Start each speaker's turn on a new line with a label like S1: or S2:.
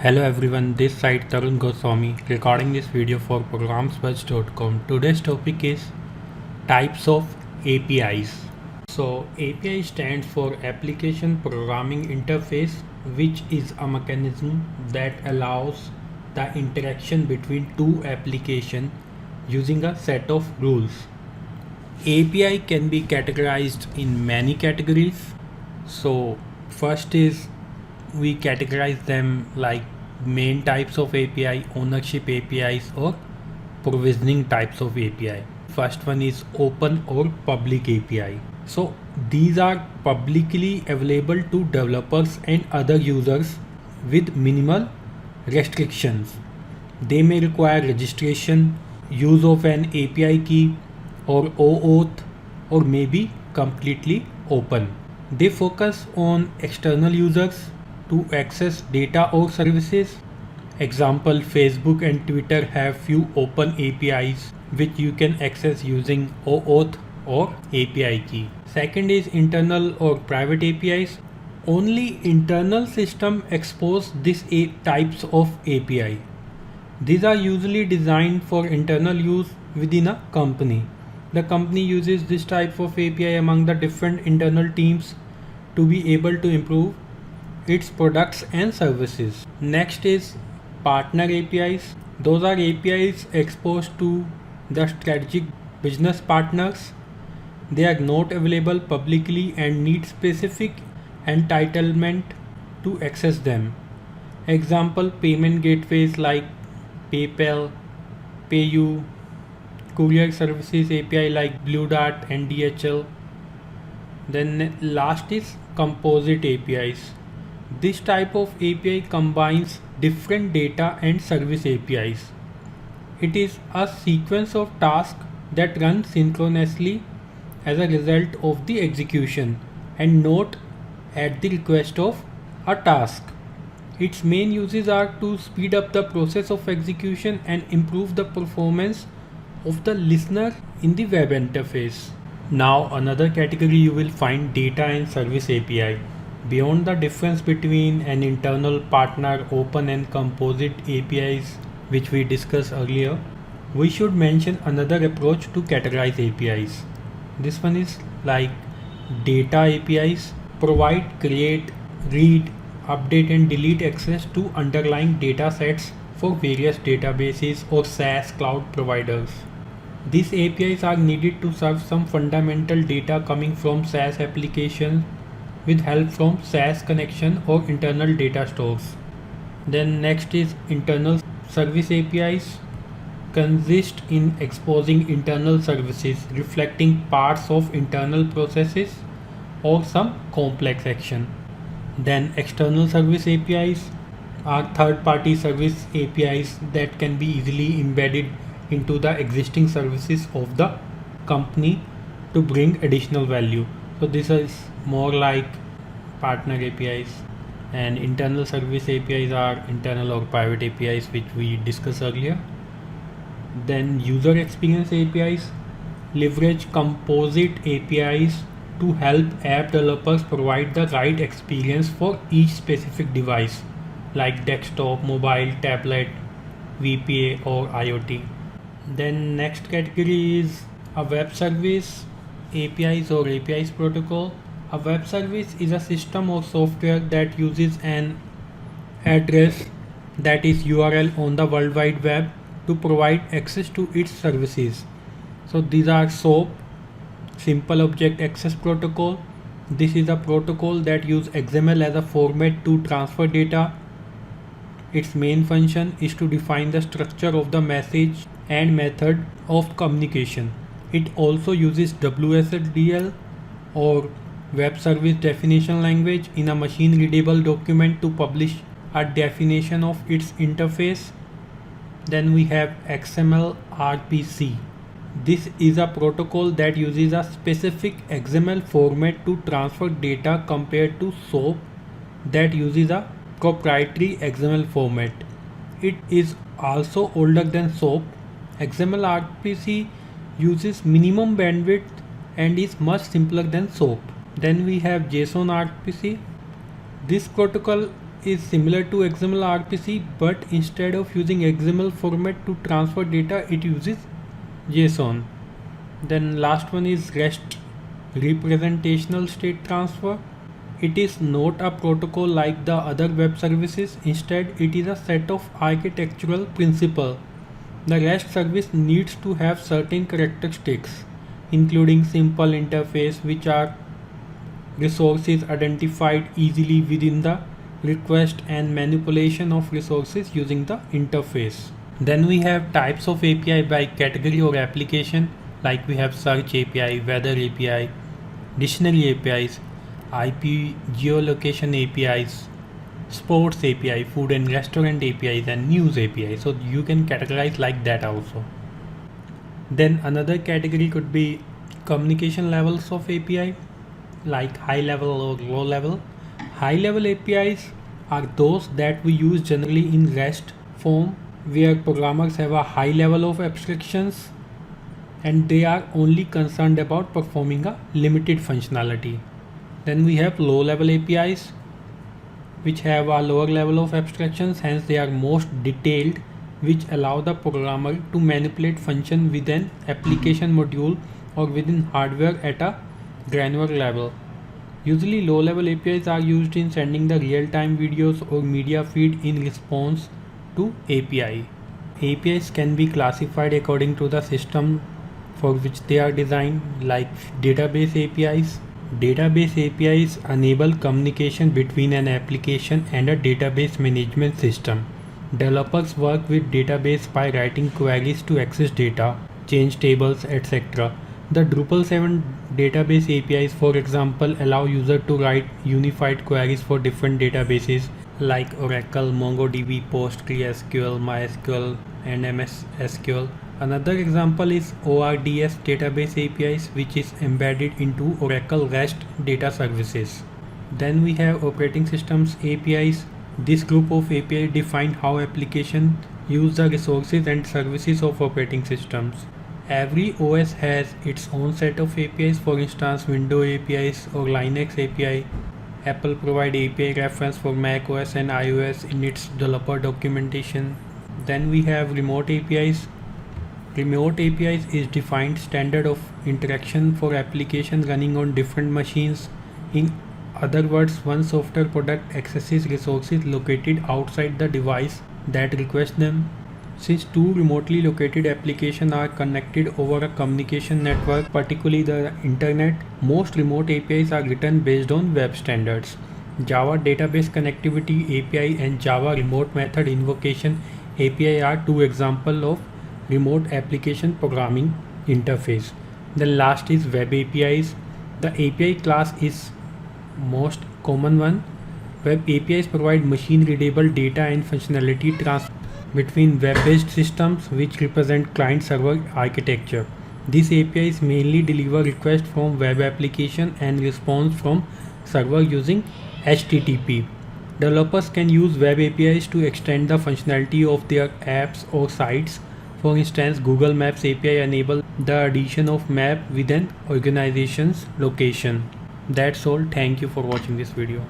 S1: Hello everyone, this side Tarun Goswami recording this video for programsbuzz.com. Today's topic is types of APIs. So API stands for Application Programming Interface, which is a mechanism that allows the interaction between two applications using a set of rules. API can be categorized in many categories. So first is we categorize them like main types of API, ownership APIs or provisioning types of API. First one is open or public API. So these are publicly available to developers and other users with minimal restrictions. They may require registration, use of an API key or OAuth, or maybe completely open. They focus on external users to access data or services. Example, Facebook and Twitter have few open APIs which you can access using OAuth or API key. Second is internal or private APIs. Only internal system expose these types of API. These are usually designed for internal use within a company. The company uses this type of API among the different internal teams to be able to improve its products and services. Next is partner APIs. Those are APIs exposed to the strategic business partners. They are not available publicly and need specific entitlement to access them. Example, payment gateways like PayPal, PayU, courier services API like Blue Dart and DHL. Then last is composite APIs. This type of API combines different data and service APIs. It is a sequence of tasks that run synchronously as a result of the execution and not at the request of a task. Its main uses are to speed up the process of execution and improve the performance of the listener in the web interface. Now another category you will find data and service API. Beyond the difference between an internal, partner, open and composite APIs which we discussed earlier, we should mention another approach to categorize APIs. This one is like data APIs provide, create, read, update and delete access to underlying data sets for various databases or SaaS cloud providers. These APIs are needed to serve some fundamental data coming from SaaS applications with help from SaaS connection or internal data stores. Then next is internal service APIs consist in exposing internal services reflecting parts of internal processes or some complex action. Then external service APIs are third-party service APIs that can be easily embedded into the existing services of the company to bring additional value. So this is more like partner APIs, and internal service APIs are internal or private APIs which we discussed earlier. Then user experience APIs leverage composite APIs to help app developers provide the right experience for each specific device like desktop, mobile, tablet, VPA or IoT. Then next category is a web service APIs or APIs protocol. A web service is a system or software that uses an address, that is URL, on the World Wide Web to provide access to its services. So these are SOAP, Simple Object Access Protocol. This is a protocol that uses XML as a format to transfer data. Its main function is to define the structure of the message and method of communication. It also uses WSDL or Web Service Definition Language in a machine readable document to publish a definition of its interface. Then we have XML RPC. This is a protocol that uses a specific XML format to transfer data compared to SOAP that uses a proprietary XML format. It is also older than SOAP. XML RPC uses minimum bandwidth and is much simpler than SOAP. Then we have JSON RPC. This protocol is similar to XML RPC, but instead of using XML format to transfer data, it uses JSON. Then last one is REST, representational state transfer. It is not a protocol like the other web services. Instead, it is a set of architectural principles. The REST service needs to have certain characteristics, including simple interface, which are resources identified easily within the request, and manipulation of resources using the interface. Then we have types of API by category or application, like we have search API, weather API, dictionary APIs, IP geolocation APIs, sports API, food and restaurant APIs, and news API. So you can categorize like that also. Then another category could be communication levels of API, like high level or low level. High level APIs are those that we use generally in REST form, where programmers have a high level of abstractions and they are only concerned about performing a limited functionality. Then we have low level APIs, which have a lower level of abstractions, hence they are most detailed, which allow the programmer to manipulate function within application module or within hardware at a granular level. Usually low level APIs are used in sending the real-time videos or media feed in response to API. APIs can be classified according to the system for which they are designed, like database APIs. Database APIs enable communication between an application and a database management system. Developers work with database by writing queries to access data, change tables, etc. The Drupal 7 database APIs, for example, allow users to write unified queries for different databases like Oracle, MongoDB, PostgreSQL, MySQL, and MS SQL. Another example is ORDS database APIs, which is embedded into Oracle REST data services. Then we have operating systems APIs. This group of APIs define how applications use the resources and services of operating systems. Every OS has its own set of APIs, for instance Windows APIs or Linux API. Apple provide API reference for Mac OS and iOS in its developer documentation. Then we have remote APIs. Remote APIs is defined standard of interaction for applications running on different machines. In other words, one software product accesses resources located outside the device that requests them. Since two remotely located applications are connected over a communication network, particularly the internet, most remote APIs are written based on web standards. Java Database Connectivity API and Java Remote Method Invocation API are two examples of remote application programming interface. The last is web APIs. The API class is most common one. Web APIs provide machine readable data and functionality transfer between web-based systems, which represent client-server architecture. These APIs mainly deliver requests from web application and response from server using HTTP. Developers can use web APIs to extend the functionality of their apps or sites. For instance, Google Maps API enables the addition of map within organization's location. That's all. Thank you for watching this video.